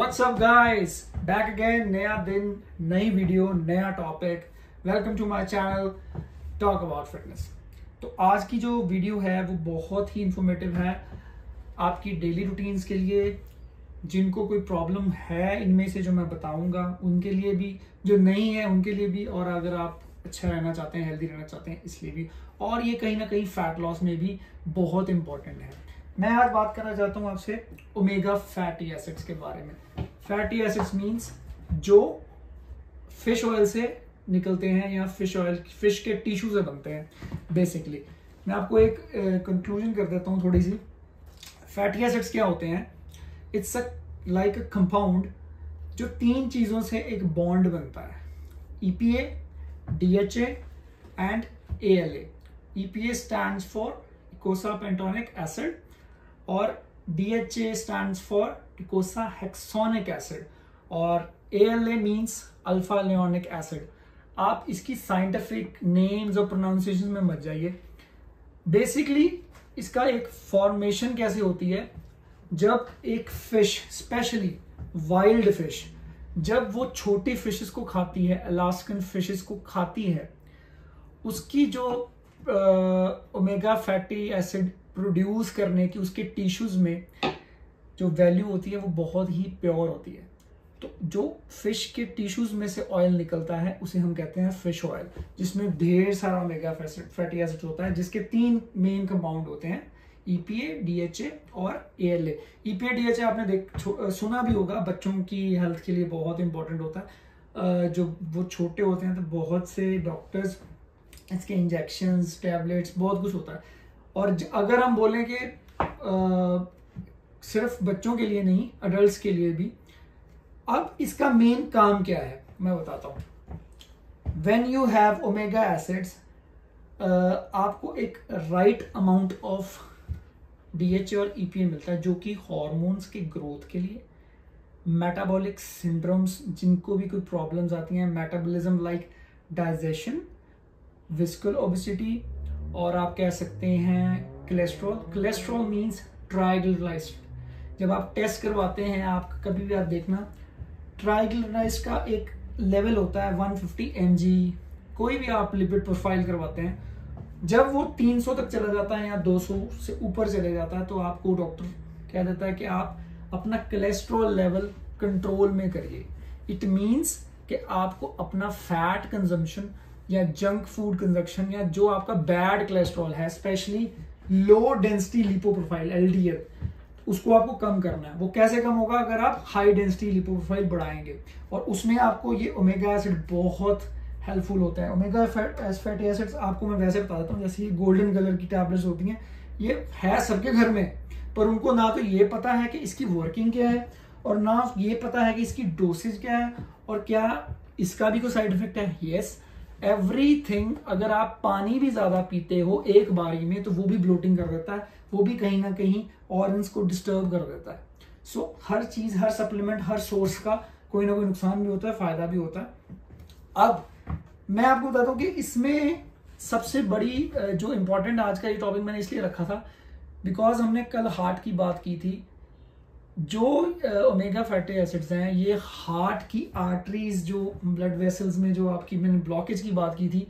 What's up guys, back again. नया दिन, नई वीडियो, नया topic. Welcome to my channel talk about fitness. तो आज की जो वीडियो है वो बहुत ही इंफॉर्मेटिव है आपकी डेली रूटीन्स के लिए। जिनको कोई प्रॉब्लम है इनमें से जो मैं बताऊंगा उनके लिए भी, जो नहीं है उनके लिए भी, और अगर आप अच्छा रहना चाहते हैं, हेल्दी रहना चाहते हैं, इसलिए भी। और ये कहीं ना कहीं फैट लॉस में भी बहुत इंपॉर्टेंट है। मैं आज बात करना चाहता हूँ आपसे ओमेगा फैटी एसिड्स के बारे में। फैटी एसिड्स मीन्स जो फिश ऑयल से निकलते हैं या फिश के टिश्यू से बनते हैं बेसिकली। मैं आपको एक कंक्लूजन कर देता हूँ थोड़ी सी। फैटी एसिड्स क्या होते हैं? इट्स लाइक अ कंपाउंड जो तीन चीजों से एक बॉन्ड बनता है, EPA, DHA and ALA। EPA stands for eicosapentaenoic acid और DHA stands for eicosahexaenoic acid और ALA means alpha linolenic acid. आप इसकी साइंटिफिक नेम्स और प्रोनाउंसिएशन में मत जाइए। बेसिकली इसका एक फॉर्मेशन कैसे होती है, जब एक फिश, स्पेशली वाइल्ड फिश, जब वो छोटी फिशेस को खाती है, अलास्कन फिशेस को खाती है, उसकी जो ओमेगा फैटी एसिड प्रोड्यूस करने की उसके टिश्यूज में जो वैल्यू होती है वो बहुत ही प्योर होती है। तो जो फिश के टिश्यूज में से ऑयल निकलता है उसे हम कहते हैं फिश ऑयल, जिसमें ढेर सारा ओमेगा फैटी एसिड होता है, जिसके तीन मेन कंपाउंड होते हैं, EPA, DHA और ALA। EPA, DHA आपने सुना भी होगा, बच्चों की हेल्थ के लिए बहुत इंपॉर्टेंट होता है। जो वो छोटे होते हैं तो बहुत से डॉक्टर्स इसके इंजेक्शंस, टैबलेट्स, बहुत कुछ होता है। और अगर हम बोलें कि सिर्फ बच्चों के लिए नहीं, अडल्ट्स के लिए भी। अब इसका मेन काम क्या है मैं बताता हूं। When you have omega acids, आपको एक राइट अमाउंट ऑफ DHA और EPA मिलता है, जो कि हॉर्मोन्स के ग्रोथ के लिए, मेटाबॉलिक सिंड्रोम्स जिनको भी कोई प्रॉब्लम्स आती हैं, मेटाबॉलिज्म लाइक डाइजेशन, विस्कल ओबेसिटी, और आप कह सकते हैं कोलेस्ट्रॉल मीन्स ट्राइग्लिसराइड्स। जब आप टेस्ट करवाते हैं, आप कभी भी आप देखना, ट्राइग्लिसराइड्स का एक लेवल होता है 150 mg। कोई भी आप लिपिड प्रोफाइल करवाते हैं, जब वो 300 तक चला जाता है या 200 से ऊपर चले जाता है तो आपको डॉक्टर कह देता है कि आप अपना कोलेस्ट्रॉल लेवल कंट्रोल में करिए। इट मीन्स कि आपको अपना फैट कंजम्पशन या जंक फूड कंजम्पशन या जो आपका बैड कोलेस्ट्रॉल है, स्पेशली लो डेंसिटी लिपोप्रोफाइल LDL, उसको आपको कम करना है। वो कैसे कम होगा? अगर आप हाई डेंसिटी लिपोप्रोफाइल बढ़ाएंगे, और उसमें आपको ये ओमेगा एसिड बहुत हेल्पफुल होता है। ओमेगा फैटी एसिड्स आपको मैं वैसे बता देता हूँ, जैसे ये गोल्डन कलर की टैबलेट्स होती हैं, ये है सबके घर में, पर उनको ना तो ये पता है कि इसकी वर्किंग क्या है, और ना ये पता है कि इसकी डोसेज क्या है, और क्या इसका भी कोई साइड इफेक्ट है। Yes, everything. अगर आप पानी भी ज्यादा पीते हो एक बारी में तो वो भी ब्लोटिंग कर देता है, वो भी कहीं ना कहीं ऑर्गन्स को डिस्टर्ब कर देता है। सो हर चीज, हर सप्लीमेंट, हर सोर्स का कोई ना कोई नुकसान भी होता है, फायदा भी होता है। अब मैं आपको बताता हूँ कि इसमें सबसे बड़ी जो इंपॉर्टेंट आज का ये टॉपिक मैंने इसलिए रखा था बिकॉज हमने कल हार्ट की बात की थी। जो ओमेगा फैटी एसिड्स हैं, ये हार्ट की आर्टरीज, जो ब्लड वेसल्स में जो आपकी मैंने ब्लॉकेज की बात की थी,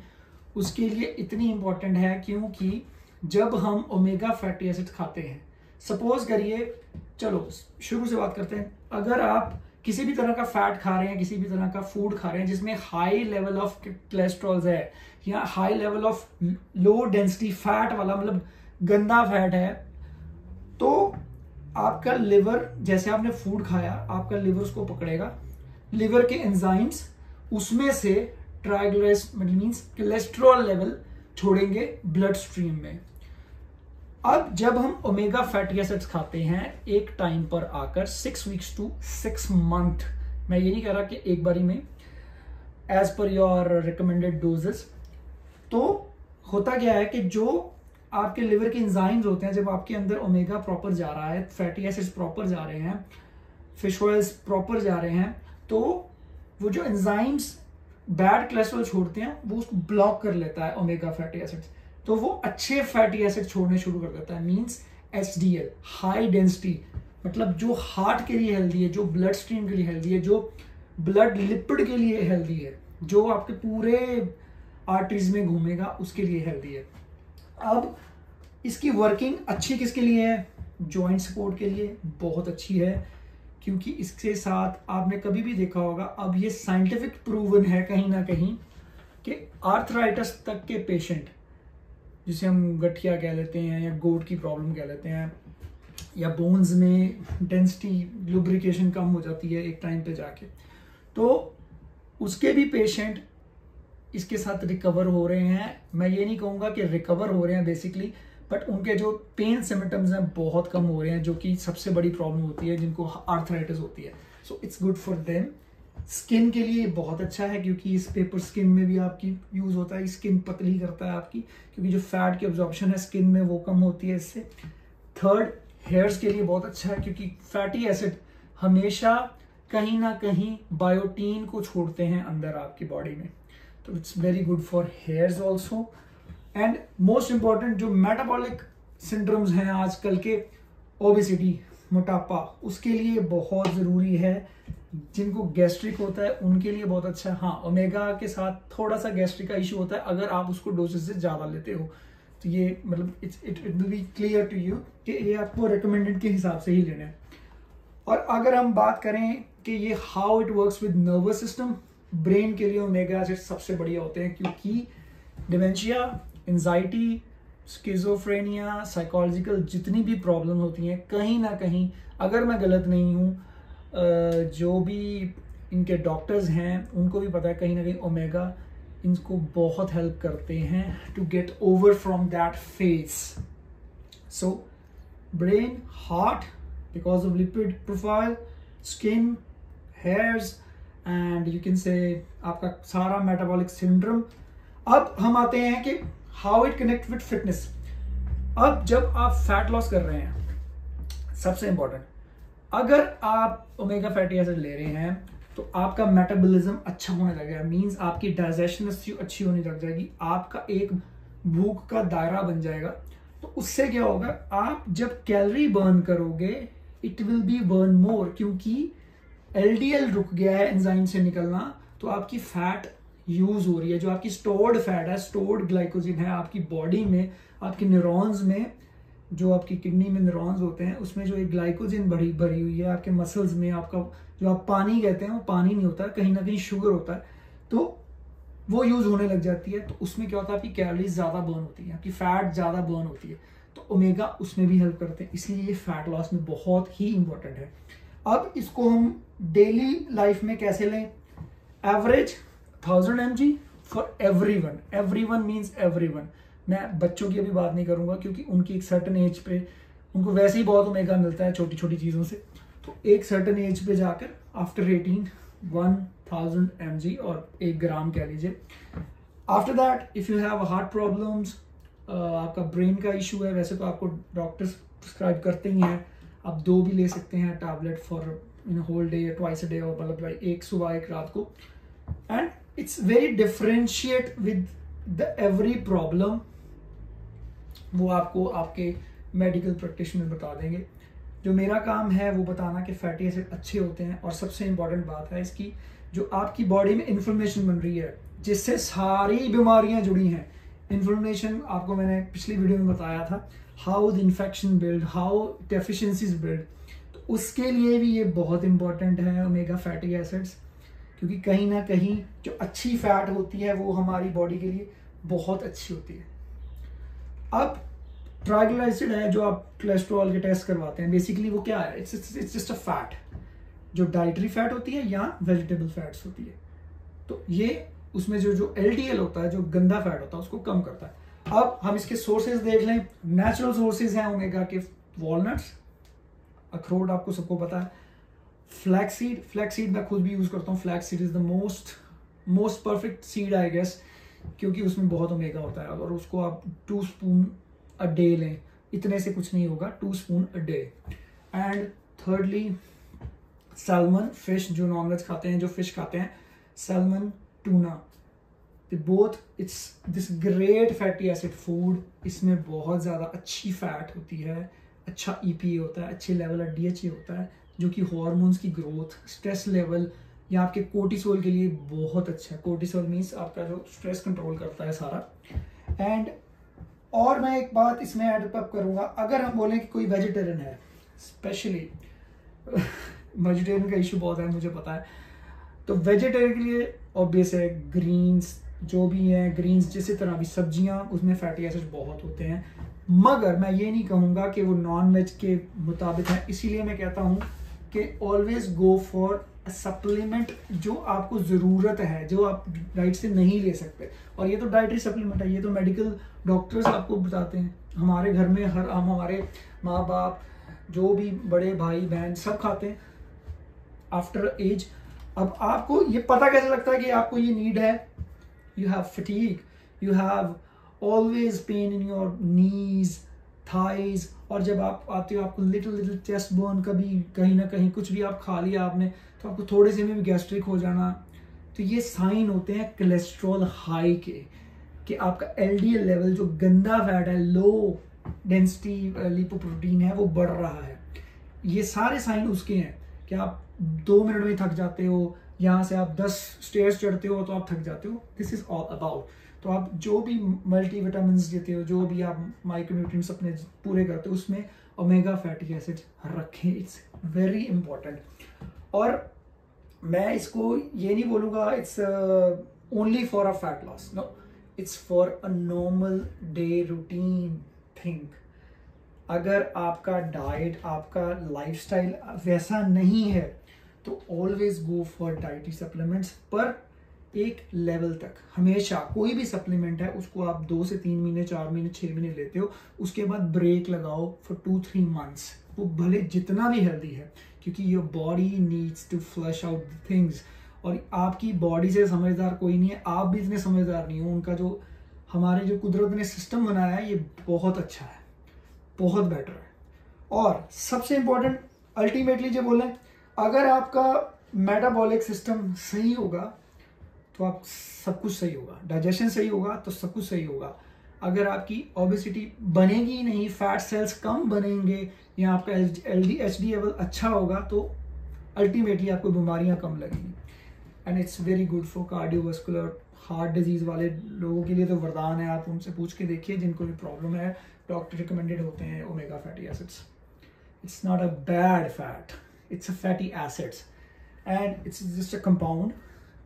उसके लिए इतनी इंपॉर्टेंट है, क्योंकि जब हम ओमेगा फैटी एसिड्स खाते हैं, सपोज करिए, चलो शुरू से बात करते हैं, अगर आप किसी भी तरह का फैट खा रहे हैं, किसी भी तरह का फूड खा रहे हैं जिसमें हाई लेवल ऑफ कोलेस्ट्रॉल है या high level of low density fat वाला, मतलब गंदा फैट है, तो आपका लिवर, जैसे आपने फूड खाया, आपका लिवर उसको पकड़ेगा, लिवर के एंजाइम्स उसमें से ट्राइग्लिसराइड्स मींस कोलेस्ट्रॉल लेवल छोड़ेंगे ब्लड स्ट्रीम में। अब जब हम ओमेगा फैटी एसिड्स खाते हैं एक टाइम पर आकर 6 वीक्स टू 6 मंथ, मैं ये नहीं कह रहा कि एक बारी में, as per your recommended doses, तो होता क्या है कि जो आपके लिवर के एंजाइम्स होते हैं, जब आपके अंदर ओमेगा प्रॉपर जा रहा है, फैटी एसिड्स प्रॉपर जा रहे हैं, फिश ऑयल्स प्रॉपर जा रहे हैं, तो वो जो एंजाइम्स बैड कोलेस्ट्रॉल छोड़ते हैं वो उसको ब्लॉक कर लेता है ओमेगा फैटी एसिड्स, तो वो अच्छे फैटी एसिड छोड़ने शुरू कर देता है। मींस HDL, हाई डेंसिटी मतलब जो हार्ट के लिए हेल्दी है, जो ब्लड स्ट्रीम के लिए हेल्दी है, जो ब्लड लिपिड के लिए हेल्दी है, जो आपके पूरे आर्टरीज में घूमेगा उसके लिए हेल्दी है। अब इसकी वर्किंग अच्छी किसके लिए है? जॉइंट सपोर्ट के लिए बहुत अच्छी है, क्योंकि इसके साथ आपने कभी भी देखा होगा, अब ये साइंटिफिक प्रूवन है कहीं ना कहीं कि आर्थराइटिस तक के पेशेंट, जिसे हम गठिया कह लेते हैं या गोट की प्रॉब्लम कह लेते हैं, या बोन्स में डेंसिटी लुब्रिकेशन कम हो जाती है एक टाइम पे जाके, तो उसके भी पेशेंट इसके साथ रिकवर हो रहे हैं। मैं ये नहीं कहूँगा कि रिकवर हो रहे हैं बेसिकली, बट उनके जो पेन सिम्टम्स हैं बहुत कम हो रहे हैं, जो कि सबसे बड़ी प्रॉब्लम होती है जिनको आर्थराइटिस होती है। So it's good for them. Skin के लिए बहुत अच्छा है, क्योंकि इस पेपर स्किन में भी आपकी यूज होता है, स्किन पतली करता है आपकी, क्योंकि जो फैट की ऑब्जॉर्प्शन है स्किन में वो कम होती है इससे। थर्ड, हेयर्स के लिए बहुत अच्छा है, क्योंकि फैटी एसिड हमेशा कहीं ना कहीं बायोटीन को छोड़ते हैं अंदर आपकी बॉडी में, तो it's very good for hairs also. And most important, जो मेटाबॉलिक सिंड्रोम्स हैं आजकल के, ओबेसिटी, मोटापा, उसके लिए बहुत ज़रूरी है। जिनको गैस्ट्रिक होता है उनके लिए बहुत अच्छा है। हाँ, ओमेगा के साथ थोड़ा सा गैस्ट्रिक का इशू होता है अगर आप उसको डोसेज से ज़्यादा लेते हो, तो ये मतलब it will be clear to you कि ये आपको रिकमेंडेड के हिसाब से ही लेना है। और अगर हम बात करें कि ये how it works with nervous system, brain के लिए ओमेगा एसिड सबसे बढ़िया होते हैं, क्योंकि डिमेंशिया, एंजाइटी, स्किज़ोफ्रेनिया, साइकोलॉजिकल जितनी भी प्रॉब्लम होती हैं, कहीं ना कहीं, अगर मैं गलत नहीं हूँ, जो भी इनके डॉक्टर्स हैं उनको भी पता है कहीं ना कहीं ओमेगा इनको बहुत हेल्प करते हैं to get over from that phase. So brain, heart, because of lipid profile, skin, hairs, and you can say आपका सारा मेटाबॉलिक सिंड्रोम। अब हम आते हैं कि how it connect with fitness. अब जब आप फैट लॉस कर रहे हैं, सबसे इंपॉर्टेंट, अगर आप ओमेगा फैटी एसिड ले रहे हैं तो आपका मेटाबॉलिज्म अच्छा होने लगेगा, मींस आपकी डाइजेशन अच्छी होने लग जाएगी, आपका एक भूख का दायरा बन जाएगा। तो उससे क्या होगा, आप जब कैलोरी बर्न करोगे इट विल बी बर्न मोर, क्योंकि एलडीएल रुक गया है एंजाइम से निकलना, तो आपकी फैट यूज हो रही है। जो आपकी स्टोर्ड फैट है, स्टोर्ड ग्लाइकोजन है आपकी बॉडी में, आपके न्यूरॉन्स में, जो आपकी किडनी में न्यूरॉन्स होते हैं उसमें जो एक ग्लाइकोजन भरी हुई है, आपके मसल्स में, आपका जो आप पानी कहते हैं वो पानी नहीं होता है, कहीं ना कहीं शुगर होता है, तो वो यूज होने लग जाती है। तो उसमें क्या होता है, आपकी कैलोरीज ज्यादा बर्न होती है, आपकी फैट ज्यादा बर्न होती है, तो ओमेगा उसमें भी हेल्प करते हैं, इसलिए ये फैट लॉस में बहुत ही इंपॉर्टेंट है। अब इसको हम डेली लाइफ में कैसे लें? Average 1000 mg for everyone. Everyone means everyone. मैं बच्चों की अभी बात नहीं करूंगा, क्योंकि उनकी एक सर्टेन एज पे उनको वैसे ही बहुत ओमेगा मिलता है छोटी छोटी चीजों से, तो एक सर्टेन एज पे जाकर आफ्टर 18 1000 mg और 1 ग्राम कह लीजिए। After that if you have heart problems, आपका ब्रेन का इशू है, वैसे तो आपको डॉक्टर्स प्रिस्क्राइब करते ही हैं, आप 2 भी ले सकते हैं tablet for in whole day या ट्वाइस अ डे, और मतलब एक सुबह एक रात को। And it's very differentiate with the every problem, वो आपको आपके मेडिकल प्रैक्टिशनर बता देंगे। जो मेरा काम है वो बताना कि फैटी एसिड अच्छे होते हैं, और सबसे इंपॉर्टेंट बात है इसकी, जो आपकी बॉडी में इन्फ्लेमेशन बन रही है जिससे सारी बीमारियां जुड़ी हैं। इन्फ्लेमेशन आपको मैंने पिछली वीडियो में बताया था, how the infection build, how deficiencies build, तो उसके लिए भी ये बहुत इंपॉर्टेंट है ओमेगा फैटी एसिड्स, क्योंकि कहीं ना कहीं जो अच्छी फैट होती है वो हमारी बॉडी के लिए बहुत अच्छी होती है। अब ट्राइग्लिसराइड है जो आप कोलेस्ट्रॉल के टेस्ट करवाते हैं, बेसिकली वो क्या है, इट्स जस्ट अ फैट, जो डाइटरी फैट होती है या वेजिटेबल फैट्स होती है, तो ये उसमें जो एलडीएल होता है, जो गंदा फैट होता है, उसको कम करता है। अब हम इसके सोर्सेज देख लें। नेचुरल सोर्सेज हैं ओमेगा के, वॉलनट्स, अखरोट आपको सबको पता है, फ्लैक्सीड, फ्लैक्सीड मैं खुद भी यूज करता हूँ, flaxseed is the most perfect seed I guess, क्योंकि उसमें बहुत ओमेगा होता है, और उसको आप 2 स्पून अ डे लें, इतने से कुछ नहीं होगा, 2 spoon a day. And thirdly salmon, fish, जो नॉनवेज खाते हैं, जो फिश खाते हैं, salmon, tuna, both it's this great fatty acid food, इसमें बहुत ज़्यादा अच्छी फैट होती है, अच्छा EPA होता है, अच्छे लेवल का DHA होता है, जो कि हार्मोन्स की ग्रोथ, स्ट्रेस लेवल या आपके कोर्टिसोल के लिए बहुत अच्छा है। कोर्टिसोल मीन्स आपका जो स्ट्रेस कंट्रोल करता है सारा। एंड और मैं एक बात इसमें ऐड अप करूँगा, अगर हम बोलें कि कोई वेजिटेरियन है, स्पेशली वेजिटेरियन का इशू बहुत है मुझे पता है, तो वेजिटेरियन के लिए ऑब्वियस है ग्रीन्स जो भी है, ग्रीन्स जिस तरह भी सब्जियां, उसमें फैटी एसिड बहुत होते हैं, मगर मैं ये नहीं कहूँगा कि वो नॉन वेज के मुताबिक है। इसीलिए मैं कहता हूँ कि ऑलवेज गो फॉर सप्लीमेंट जो आपको ज़रूरत है, जो आप डाइट से नहीं ले सकते। और ये तो डाइटरी सप्लीमेंट है, ये तो मेडिकल डॉक्टर्स आपको बताते हैं। हमारे घर में हमारे माँ बाप जो भी बड़े भाई बहन सब खाते हैं आफ्टर एज। अब आपको ये पता कैसे लगता है कि आपको ये नीड है? You have fatigue, you have always pain in your knees, thighs, और जब आप आते हो आपको लिटिल चेस्ट बर्न, कभी कहीं ना कहीं कुछ भी आप खा लिया आपने तो आपको थोड़े से में भी गैस्ट्रिक हो जाना। तो ये साइन होते हैं कोलेस्ट्रॉल हाई के, कि आपका LDL लेवल जो गंदा फैट है, लो डेंसिटी लिपोप्रोटीन है, वो बढ़ रहा है। ये सारे साइन उसके हैं कि आप 2 मिनट में थक जाते हो, यहाँ से आप 10 स्टेयर्स चढ़ते हो तो आप थक जाते हो। This is all about. तो आप जो भी मल्टीविटामिन लेते हो, जो भी आप माइक्रोन्यूट्रिएंट्स अपने पूरे करते हो, उसमें ओमेगा फैटी एसिड रखें। It's very important. और मैं इसको ये नहीं बोलूँगा it's only for a fat loss, no, it's for a normal day routine thing. अगर आपका डाइट, आपका लाइफस्टाइल वैसा नहीं है तो always go for dietary supplements, पर एक लेवल तक। हमेशा कोई भी सप्लीमेंट है उसको आप 2 से 3 महीने, 4 महीने, 6 महीने लेते हो, उसके बाद ब्रेक लगाओ फॉर 2-3 मंथ्स। वो भले जितना भी हेल्दी है, क्योंकि your body needs to flush out things. और आपकी बॉडी से समझदार कोई नहीं है, आप भी इतने समझदार नहीं हो। उनका जो हमारे जो कुदरत ने सिस्टम बनाया है, ये बहुत अच्छा है, बहुत बेटर है। और सबसे इंपॉर्टेंट अल्टीमेटली जो बोलें, अगर आपका मेटाबॉलिक सिस्टम सही होगा तो आप सब कुछ सही होगा, डाइजेशन सही होगा तो सब कुछ सही होगा। अगर आपकी ओबेसिटी बनेगी ही नहीं, फैट सेल्स कम बनेंगे, या आपका HDL लेवल अच्छा होगा, तो अल्टीमेटली आपको बीमारियां कम लगेंगी। And it's very good for cardiovascular, heart disease वाले लोगों के लिए तो वरदान है। आप उनसे पूछ के देखिए जिनको भी प्रॉब्लम है, डॉक्टर रिकमेंडेड होते हैं omega fatty acids. It's not a bad fat, it's a fatty acids and it's just a compound.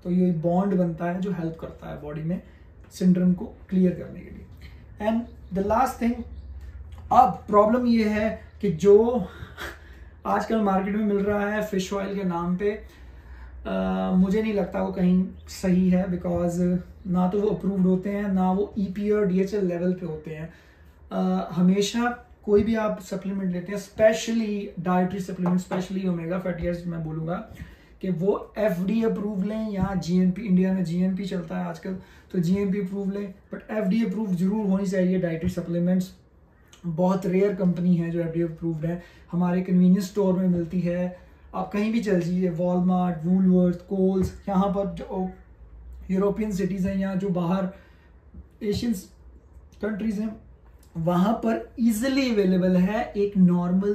तो ये बॉन्ड बनता है जो हेल्प करता है बॉडी में सिंड्रोम को क्लियर करने के लिए। एंड द लास्ट थिंग, अब प्रॉब्लम ये है कि जो आजकल मार्केट में मिल रहा है फिश ऑयल के नाम पे, मुझे नहीं लगता वो कहीं सही है, बिकॉज ना तो वो अप्रूव्ड होते हैं, ना वो EPA और DHA लेवल पे होते हैं। हमेशा कोई भी आप सप्लीमेंट लेते हैं, specially dietary supplement, specially omega fatty acid, मैं बोलूँगा कि वो FDA अप्रूव लें या GMP, इंडिया में GMP चलता है आजकल, तो GMP अप्रूव लें, बट FDA अप्रूव जरूर होनी चाहिए डाइटरी सप्लीमेंट्स। बहुत रेयर कंपनी है जो FDA अप्रूव्ड है, हमारे कन्वीनियंस स्टोर में मिलती है। आप कहीं भी चल जाइए, वॉलमार्ट, वूलवर्थ, कोल्स, यहाँ पर जो यूरोपियन सिटीज़ हैं या जो बाहर एशियन कंट्रीज़ हैं, वहाँ पर इजीली अवेलेबल है एक नॉर्मल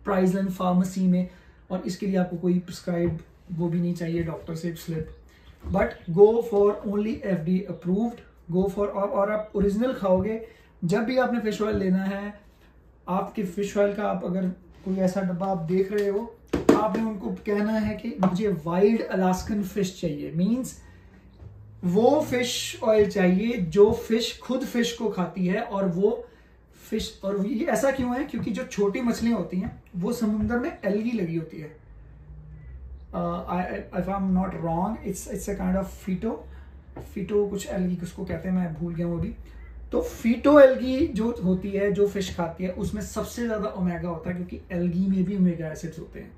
प्राइस लाइन फार्मेसी में। और इसके लिए आपको कोई प्रिस्क्राइब वो भी नहीं चाहिए डॉक्टर से slip, but go for only FDA approved, go for. और आप ओरिजिनल खाओगे। जब भी आपने फिश ऑयल लेना है, आपके फिश ऑयल का आप अगर कोई ऐसा डब्बा आप देख रहे हो, आपने उनको कहना है कि मुझे वाइल्ड अलास्कन फिश चाहिए, मीन्स वो फिश ऑयल चाहिए जो फिश खुद फिश को खाती है। और वो फिश, और ये ऐसा क्यों है? क्योंकि जो छोटी मछलियां होती हैं वो समुद्र में एल्गी लगी होती है। If I am not wrong, it's a kind of feto कुछ एल्गी किसको कहते हैं, मैं भूल गया वो भी। तो फीटो एल्गी जो होती है, जो फिश खाती है, उसमें सबसे ज्यादा ओमेगा होता है, क्योंकि एल्गी में भी ओमेगा एसिड्स होते हैं।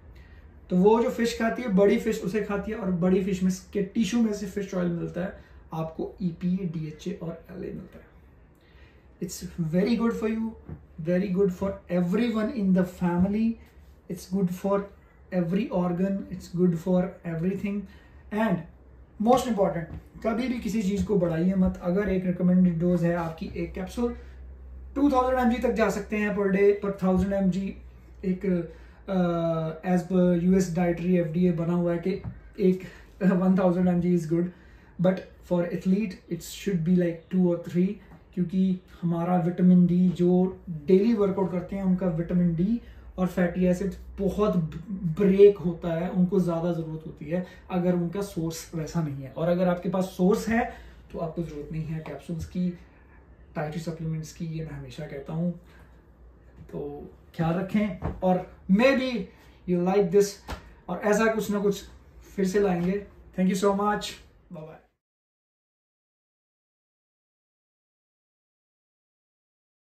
तो वो जो फिश खाती है, बड़ी फिश उसे खाती है, और बड़ी फिश में के टिश्यू में से फिश ऑयल मिलता है, आपको EPA, DHA और LA मिलता है। It's very good for you, very good for everyone in the family. It's good for every organ, it's good for everything. And most important, कभी भी किसी चीज़ को बढ़ाइए मत। अगर एक रिकमेंडेड डोज है आपकी 1 कैप्सूल, 2000 mg तक जा सकते हैं पर डे, पर 1000 mg एक as per US dietary FDA बना हुआ है कि एक 1000 mg is good, but for athlete it's should be like 2 और 3, क्योंकि हमारा विटामिन डी जो डेली वर्कआउट करते हैं उनका विटामिन डी और फैटी एसिड बहुत ब्रेक होता है, उनको ज़्यादा ज़रूरत होती है अगर उनका सोर्स वैसा नहीं है। और अगर आपके पास सोर्स है तो आपको ज़रूरत नहीं है कैप्सूल्स की, डाइटरी सप्लीमेंट्स की, ये मैं हमेशा कहता हूँ। तो ख्याल रखें, और maybe you like this, और ऐसा कुछ ना कुछ फिर से लाएंगे। Thank you so much, bye bye.